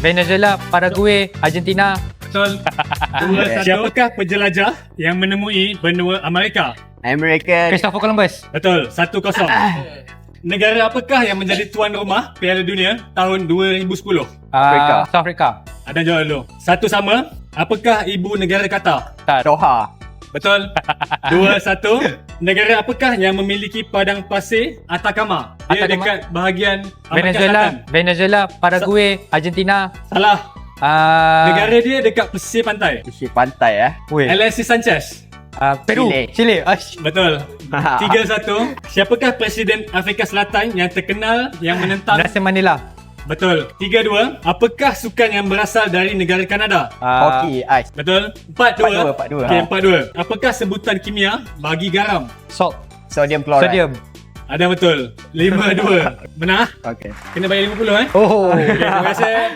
Venezuela, Paraguay, Argentina. Betul. 2-1. Siapakah penjelajah yang menemui benua Amerika? American. Christopher Columbus. Betul. 1-0. Negara apakah yang menjadi tuan rumah Piala Dunia tahun 2010? Afrika. South Africa. Ada jawab dulu. Satu sama. Apakah ibu negara Qatar? Doha. Betul. 2-1. Negara apakah yang memiliki padang pasir Atacama? Dia Atacama? dekat bahagian Amerika Selatan. Venezuela, Paraguay, Argentina. Salah. Ah, Negara dia dekat pesisir pantai. Isi pantai wait. Alexis Sanchez. Peru. Chile. Chile. Betul. 3-1. Siapakah Presiden Afrika Selatan yang terkenal yang menentang? Nelson Mandela. Betul. 3-2. Apakah sukan yang berasal dari negara Kanada? Hoki. Ice. Betul. 4-2. 4-2. Okey, 4-2. Apakah sebutan kimia bagi garam? Salt. Sodium chloride. Sodium. Ada betul. 5-2. Benar? Okay. Kena bayar 50 Oh. Okay, terima kasih.